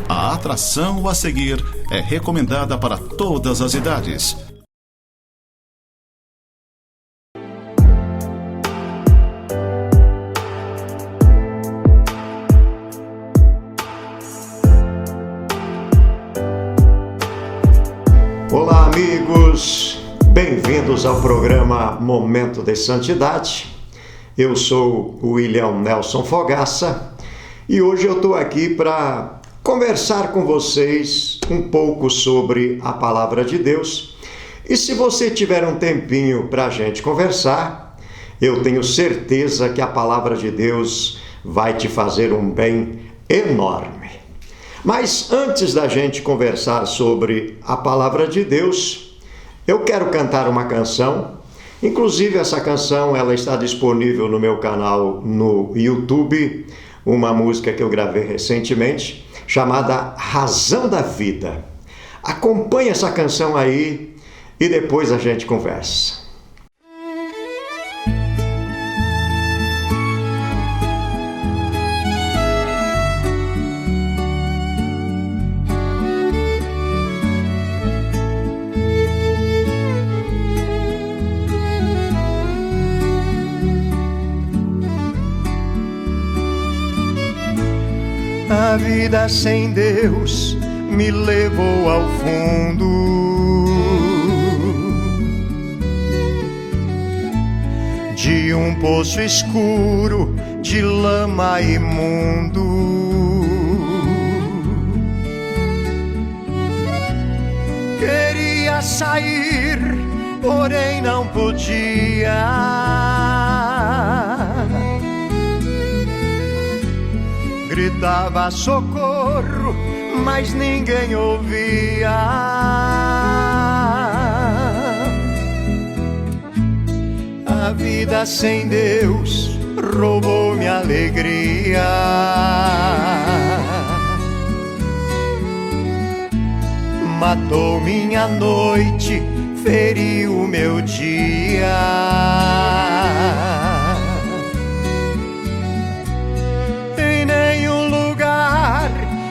A atração a seguir é recomendada para todas as idades. Olá, amigos, bem-vindos ao programa Momento de Santidade. Eu sou o William Nelson Fogaça e hoje eu estou aqui para conversar com vocês um pouco sobre a Palavra de Deus. E se você tiver um tempinho para a gente conversar, eu tenho certeza que a Palavra de Deus vai te fazer um bem enorme. Mas antes da gente conversar sobre a Palavra de Deus, eu quero cantar uma canção. Inclusive essa canção ela está disponível no meu canal no YouTube, uma música que eu gravei recentemente, chamada Razão da Vida. Acompanhe essa canção aí e depois a gente conversa. A vida sem Deus me levou ao fundo de um poço escuro de lama imundo. Queria sair, porém não podia. Gritava socorro, mas ninguém ouvia. A vida sem Deus roubou minha alegria. Matou minha noite, feriu meu dia.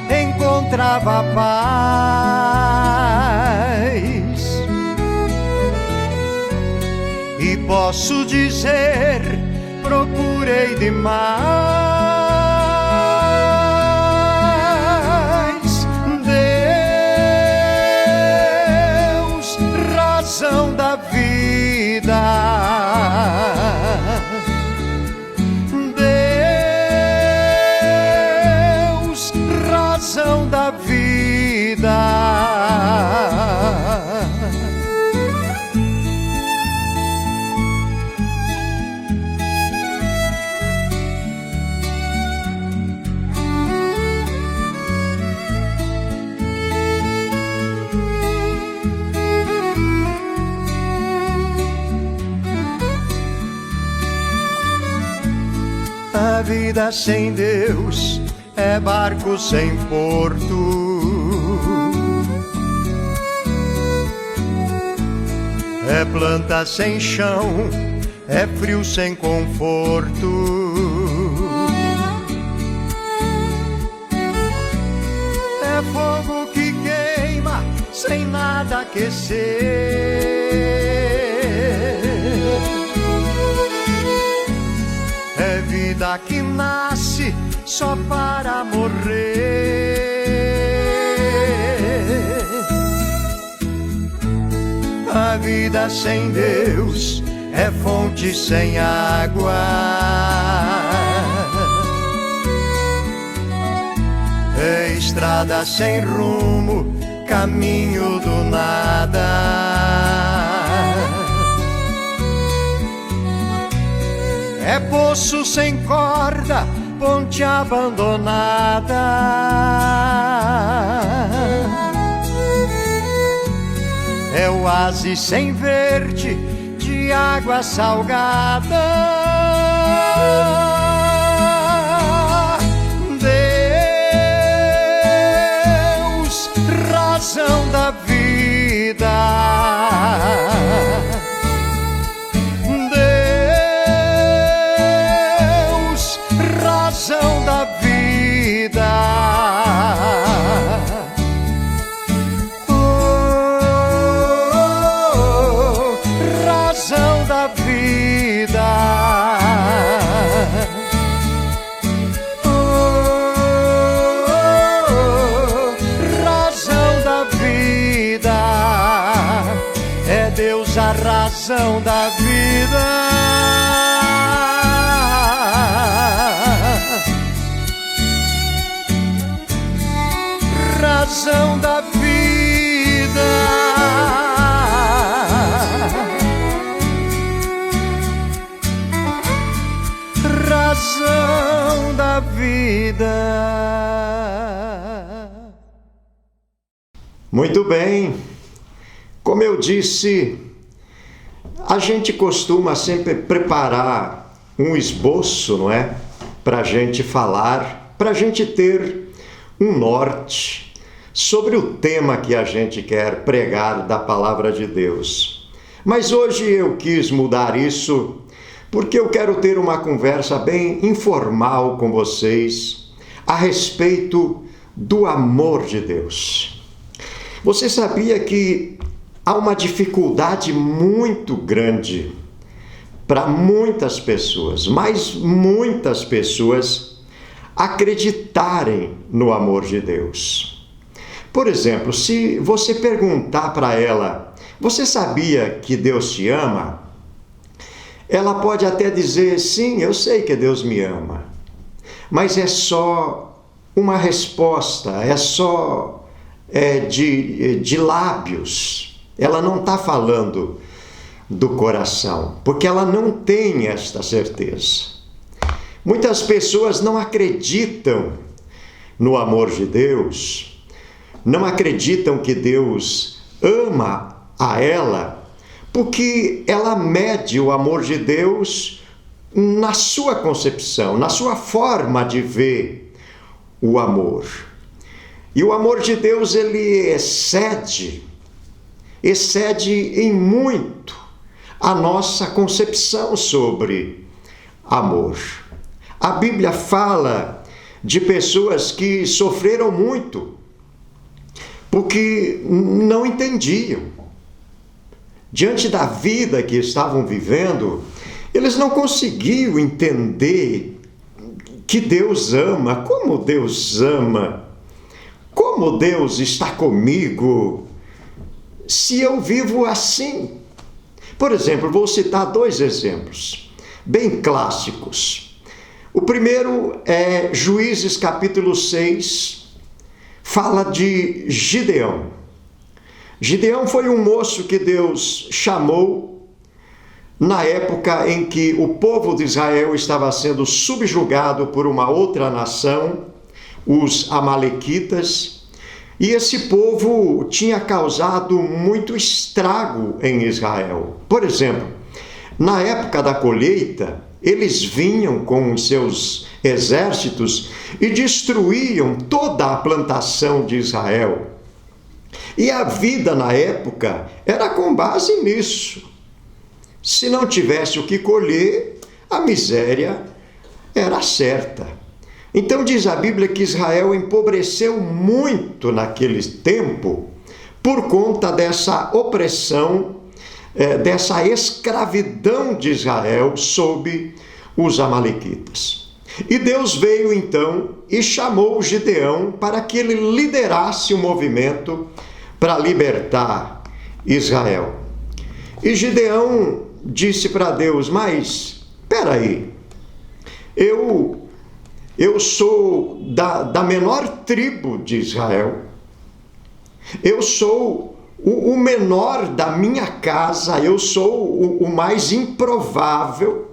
Encontrava paz e posso dizer, procurei demais. Deus, razão da vida. Da vida. A vida sem Deus é barco sem porto, é planta sem chão, é frio sem conforto, é fogo que queima sem nada aquecer, é vida que nasce só para morrer. A vida sem Deus é fonte sem água, é estrada sem rumo, caminho do nada. É poço sem corda, ponte abandonada. É oásis sem verde, de água salgada. Deus, razão da vida. Deus, razão da vida. razão da vida. Razão da vida. Razão da vida. Muito bem. Como eu disse, a gente costuma sempre preparar um esboço, não é? Para a gente falar, para a gente ter um norte sobre o tema que a gente quer pregar da palavra de Deus. Mas hoje eu quis mudar isso porque eu quero ter uma conversa bem informal com vocês a respeito do amor de Deus. Você sabia que há uma dificuldade muito grande para muitas pessoas, mas muitas pessoas, acreditarem no amor de Deus? Por exemplo, se você perguntar para ela, você sabia que Deus te ama? Ela pode até dizer, sim, eu sei que Deus me ama. Mas é só uma resposta, é só de lábios. Ela não está falando do coração, porque ela não tem esta certeza. Muitas pessoas não acreditam no amor de Deus, não acreditam que Deus ama a ela, porque ela mede o amor de Deus na sua concepção, na sua forma de ver o amor. E o amor de Deus, ele excede em muito a nossa concepção sobre amor. A Bíblia fala de pessoas que sofreram muito porque não entendiam. Diante da vida que estavam vivendo, eles não conseguiam entender que Deus ama, como Deus ama, como Deus está comigo, se eu vivo assim. Por exemplo, vou citar 2 exemplos bem clássicos. O primeiro é Juízes capítulo 6, fala de Gideão. Gideão foi um moço que Deus chamou na época em que o povo de Israel estava sendo subjugado por uma outra nação, os amalequitas, e esse povo tinha causado muito estrago em Israel. Por exemplo, na época da colheita, eles vinham com os seus exércitos e destruíam toda a plantação de Israel. E a vida na época era com base nisso. Se não tivesse o que colher, a miséria era certa. Então diz a Bíblia que Israel empobreceu muito naquele tempo por conta dessa opressão, dessa escravidão de Israel sob os amalequitas. E Deus veio então e chamou Gideão para que ele liderasse o movimento para libertar Israel. E Gideão disse para Deus, mas espera aí, eu sou da menor tribo de Israel, eu sou o menor da minha casa, eu sou o mais improvável,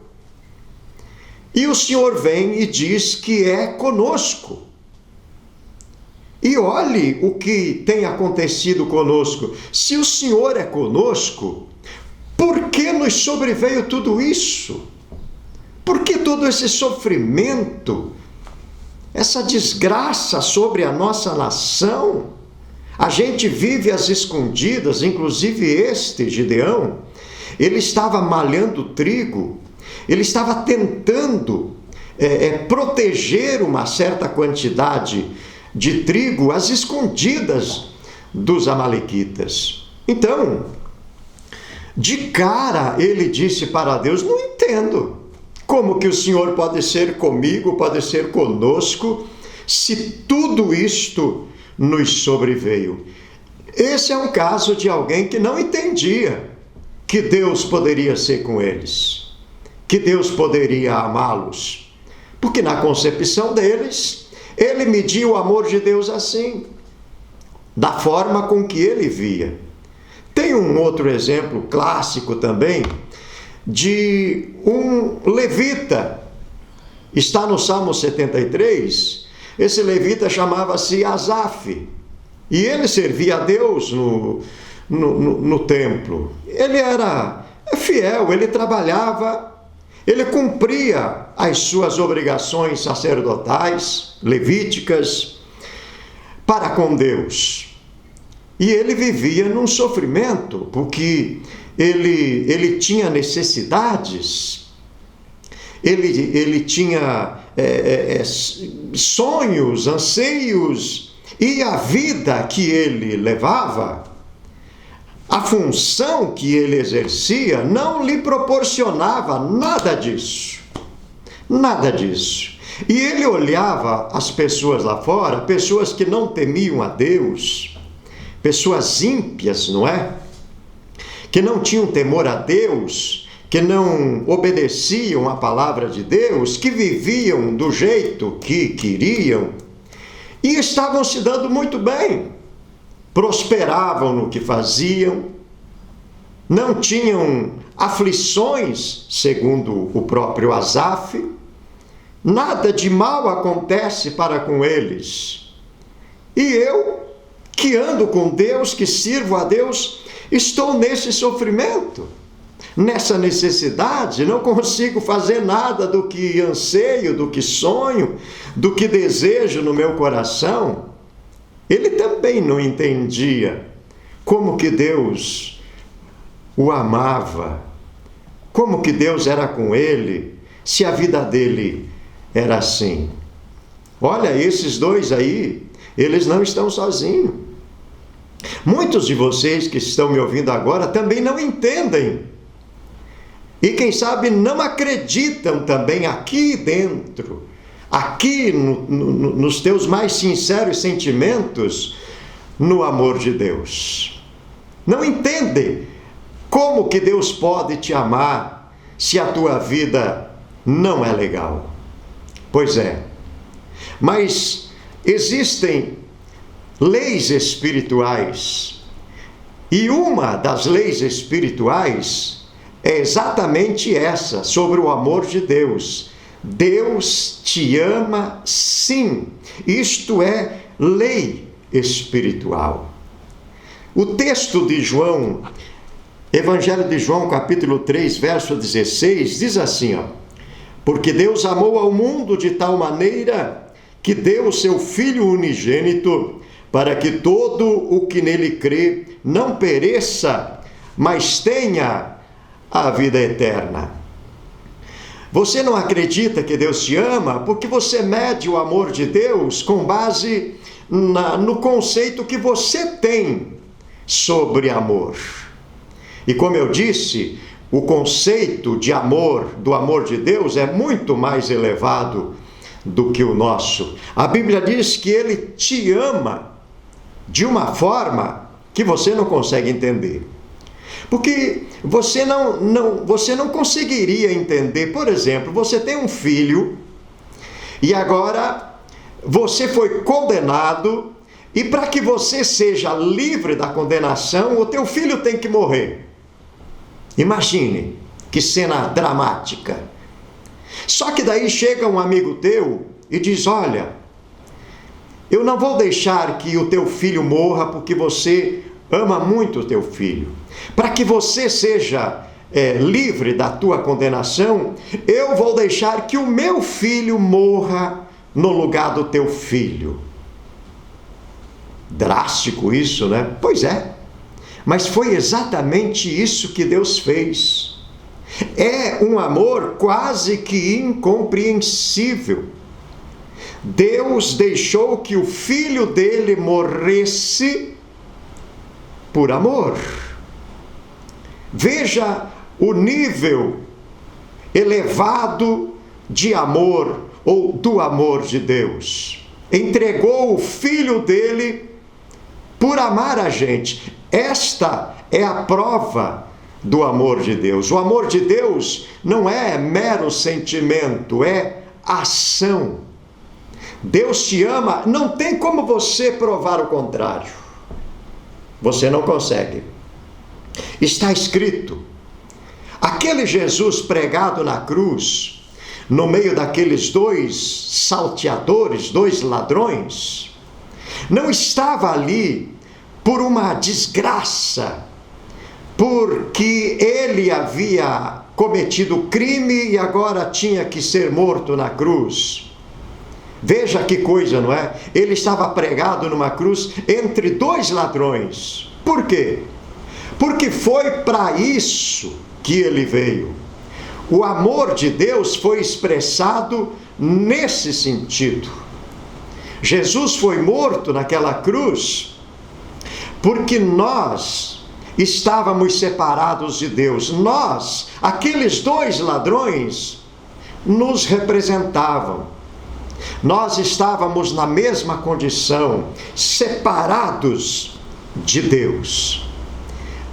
e o Senhor vem e diz que é conosco. E olhe o que tem acontecido conosco. Se o Senhor é conosco, por que nos sobreveio tudo isso? Por que todo esse sofrimento, essa desgraça sobre a nossa nação? A gente vive às escondidas, inclusive este Gideão, ele estava malhando trigo, ele estava tentando proteger uma certa quantidade de trigo às escondidas dos amalequitas. Então, de cara ele disse para Deus, não entendo como que o Senhor pode ser comigo, pode ser conosco, se tudo isto nos sobreveio. Esse é um caso de alguém que não entendia que Deus poderia ser com eles, que Deus poderia amá-los, porque na concepção deles, ele media o amor de Deus assim, da forma com que ele via. Tem um outro exemplo clássico também, de um levita, está no Salmo 73, esse levita chamava-se Asaf, e ele servia a Deus no templo. Ele era fiel, ele trabalhava, ele cumpria as suas obrigações sacerdotais, levíticas, para com Deus. E ele vivia num sofrimento, porque ele tinha necessidades, ele tinha sonhos, anseios, e a vida que ele levava, a função que ele exercia, não lhe proporcionava nada disso. Nada disso. E ele olhava as pessoas lá fora, pessoas que não temiam a Deus, pessoas ímpias, não é? Que não tinham temor a Deus, que não obedeciam à palavra de Deus, que viviam do jeito que queriam e estavam se dando muito bem, prosperavam no que faziam, não tinham aflições, segundo o próprio Asaf, nada de mal acontece para com eles. E eu, que ando com Deus, que sirvo a Deus, estou nesse sofrimento, nessa necessidade, não consigo fazer nada do que anseio, do que sonho, do que desejo no meu coração. Ele também não entendia como que Deus o amava, como que Deus era com ele, se a vida dele era assim. Olha, esses dois aí, eles não estão sozinhos. Muitos de vocês que estão me ouvindo agora também não entendem. E quem sabe não acreditam também aqui dentro, aqui nos teus mais sinceros sentimentos, no amor de Deus. Não entendem como que Deus pode te amar se a tua vida não é legal. Pois é, mas existem leis espirituais, e uma das leis espirituais é exatamente essa, sobre o amor de Deus. Deus te ama sim. Isto é lei espiritual. O texto de João, Evangelho de João, capítulo 3, verso 16, diz assim, ó: porque Deus amou ao mundo de tal maneira que deu o seu Filho unigênito, para que todo o que nele crê não pereça, mas tenha a vida eterna. Você não acredita que Deus te ama porque você mede o amor de Deus com base no conceito que você tem sobre amor. E como eu disse, o conceito de amor, do amor de Deus, é muito mais elevado do que o nosso. A Bíblia diz que Ele te ama de uma forma que você não consegue entender. Porque você não conseguiria entender, por exemplo, você tem um filho e agora você foi condenado, e para que você seja livre da condenação, o teu filho tem que morrer. Imagine que cena dramática. Só que daí chega um amigo teu e diz: olha, eu não vou deixar que o teu filho morra porque você ama muito o teu filho. Para que você seja livre da tua condenação, eu vou deixar que o meu filho morra no lugar do teu filho. Drástico isso, né? Pois é. Mas foi exatamente isso que Deus fez. É um amor quase que incompreensível. Deus deixou que o filho dele morresse por amor. Veja o nível elevado de amor, ou do amor de Deus. Entregou o filho dele por amar a gente. Esta é a prova do amor de Deus. O amor de Deus não é mero sentimento, é ação. Deus te ama, não tem como você provar o contrário. Você não consegue. Está escrito, aquele Jesus pregado na cruz, no meio daqueles dois salteadores, dois ladrões, não estava ali por uma desgraça, porque ele havia cometido crime e agora tinha que ser morto na cruz. Veja que coisa, não é? Ele estava pregado numa cruz entre dois ladrões. Por quê? Porque foi para isso que ele veio. O amor de Deus foi expressado nesse sentido. Jesus foi morto naquela cruz porque nós estávamos separados de Deus. Nós, aqueles dois ladrões, nos representavam. Nós estávamos na mesma condição, separados de Deus.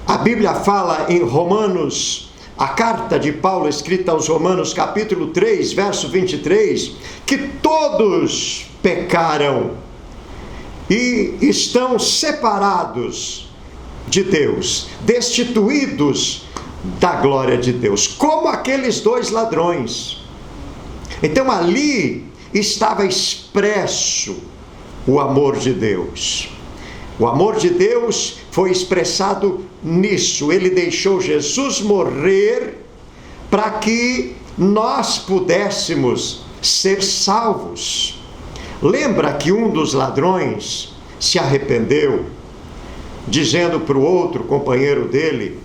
A Bíblia fala em Romanos, a carta de Paulo escrita aos Romanos, capítulo 3, verso 23, que todos pecaram e estão separados de Deus, destituídos da glória de Deus, como aqueles dois ladrões. Então ali estava expresso o amor de Deus. O amor de Deus foi expressado nisso. Ele deixou Jesus morrer para que nós pudéssemos ser salvos. Lembra que um dos ladrões se arrependeu, dizendo para o outro companheiro dele,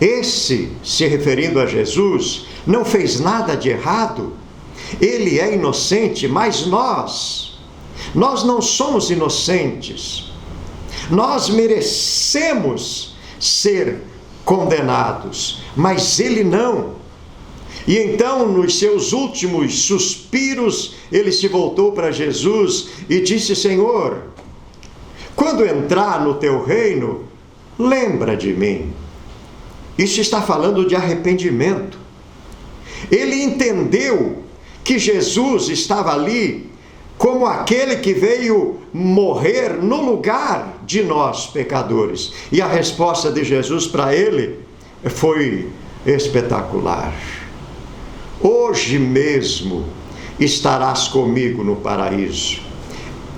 esse, se referindo a Jesus, não fez nada de errado, ele é inocente, mas nós não somos inocentes, nós merecemos ser condenados, mas ele não. E então, nos seus últimos suspiros, ele se voltou para Jesus e disse, Senhor, quando entrar no teu reino, lembra de mim. Isso está falando de arrependimento. Ele entendeu que Jesus estava ali como aquele que veio morrer no lugar de nós, pecadores. E a resposta de Jesus para ele foi espetacular. Hoje mesmo estarás comigo no paraíso.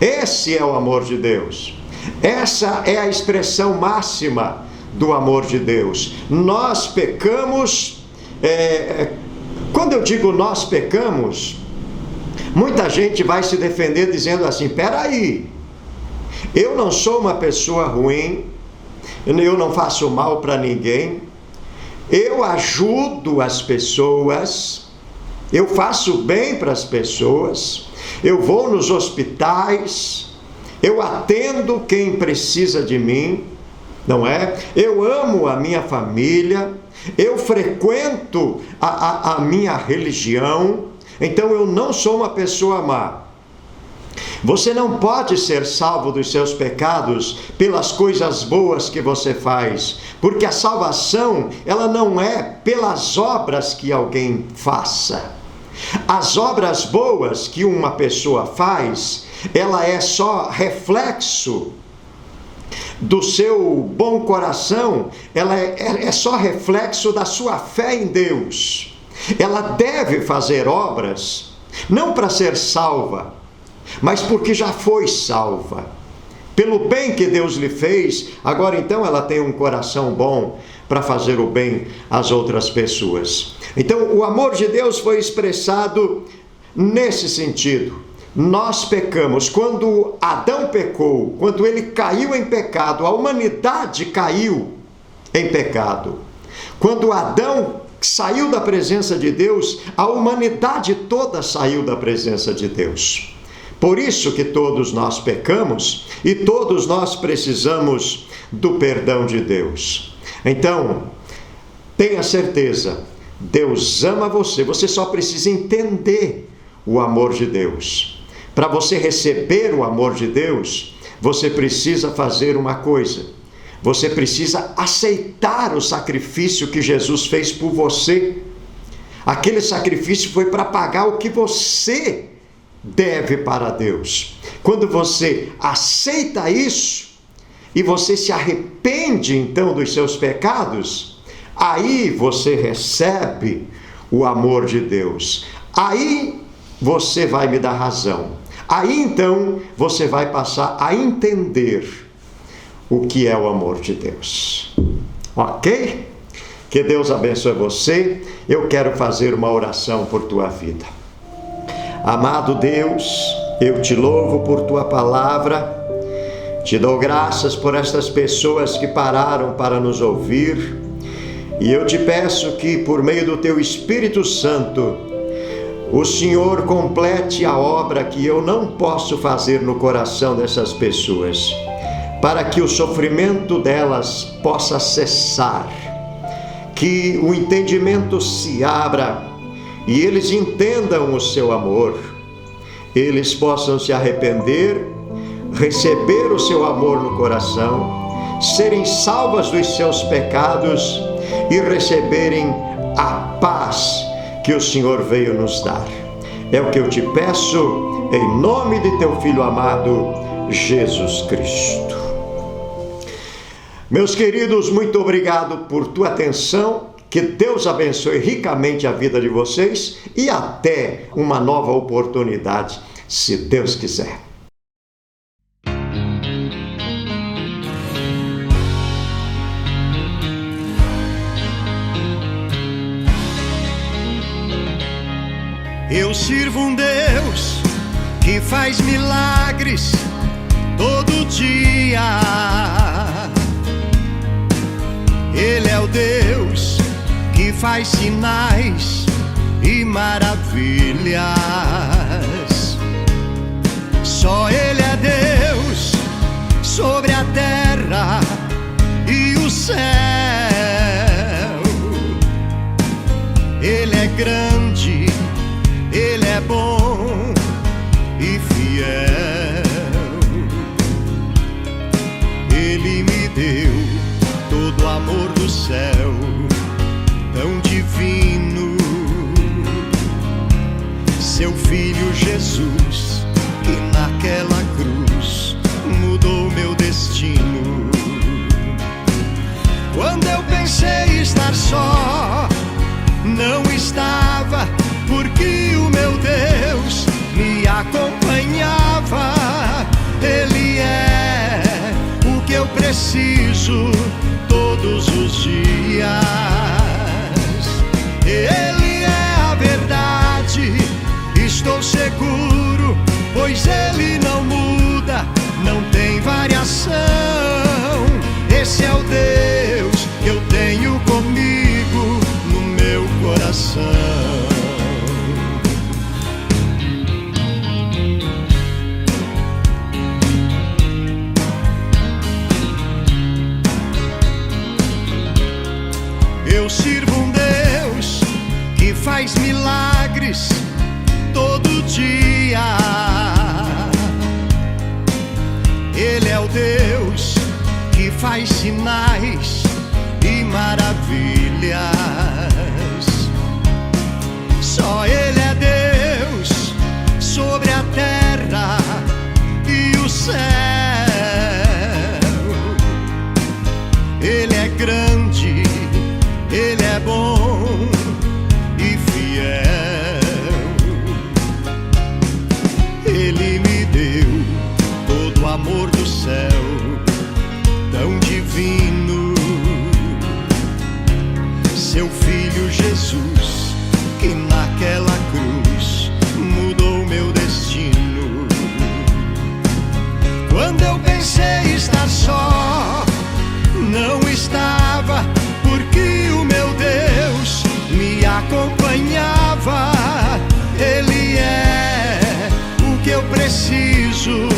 Esse é o amor de Deus. Essa é a expressão máxima do amor de Deus. Nós pecamos, quando eu digo nós pecamos, muita gente vai se defender dizendo assim, peraí, eu não sou uma pessoa ruim, eu não faço mal para ninguém, eu ajudo as pessoas, eu faço bem para as pessoas, eu vou nos hospitais, eu atendo quem precisa de mim, não é? Eu amo a minha família, eu frequento a minha religião, então eu não sou uma pessoa má. Você não pode ser salvo dos seus pecados pelas coisas boas que você faz, porque a salvação, ela não é pelas obras que alguém faça. As obras boas que uma pessoa faz, ela é só reflexo do seu bom coração, ela é só reflexo da sua fé em Deus. Ela deve fazer obras, não para ser salva, mas porque já foi salva. Pelo bem que Deus lhe fez, agora então ela tem um coração bom para fazer o bem às outras pessoas. Então o amor de Deus foi expressado nesse sentido. Nós pecamos. Quando Adão pecou, quando ele caiu em pecado, a humanidade caiu em pecado. Quando Adão saiu da presença de Deus, a humanidade toda saiu da presença de Deus. Por isso que todos nós pecamos e todos nós precisamos do perdão de Deus. Então, tenha certeza, Deus ama você, você só precisa entender o amor de Deus. Para você receber o amor de Deus, você precisa fazer uma coisa. Você precisa aceitar o sacrifício que Jesus fez por você. Aquele sacrifício foi para pagar o que você deve para Deus. Quando você aceita isso e você se arrepende então dos seus pecados, aí você recebe o amor de Deus. Aí você vai me dar razão. Aí então você vai passar a entender o que é o amor de Deus. Ok? Que Deus abençoe você. Eu quero fazer uma oração por tua vida. Amado Deus, eu te louvo por tua palavra. Te dou graças por estas pessoas que pararam para nos ouvir. E eu te peço que, por meio do teu Espírito Santo, o Senhor complete a obra que eu não posso fazer no coração dessas pessoas, para que o sofrimento delas possa cessar, que o entendimento se abra e eles entendam o seu amor, eles possam se arrepender, receber o seu amor no coração, serem salvas dos seus pecados e receberem a paz que o Senhor veio nos dar. É o que eu te peço, em nome de teu Filho amado, Jesus Cristo. Meus queridos, muito obrigado por tua atenção. Que Deus abençoe ricamente a vida de vocês e até uma nova oportunidade, se Deus quiser. Eu sirvo um Deus que faz milagres todo dia. Ele é o Deus que faz sinais e maravilhas. Só Ele é Deus sobre a terra e o céu. Ele é grande, Ele é bom e fiel. Ele me deu todo o amor do céu, tão divino. Seu Filho Jesus, que naquela cruz mudou meu destino. Quando eu pensei estar só, não estava, porque o meu Deus me acompanhava. Ele é o que eu preciso todos os dias. Ele é a verdade, estou seguro, pois Ele não muda, não tem variação. Esse é o Deus que eu tenho comigo no meu coração. Eu sirvo um Deus que faz milagres todo dia. Ele é o Deus que faz sinais e maravilhas. Só Ele é Deus sobre a terra e o céu. Ele é grande, Ele é bom e fiel. Ele me deu todo o amor do céu, tão divino. Seu Filho Jesus, que naquela cruz mudou meu destino. Quando eu pensei estar só, não estava, porque o meu Deus me acompanhava. Ele é o que eu preciso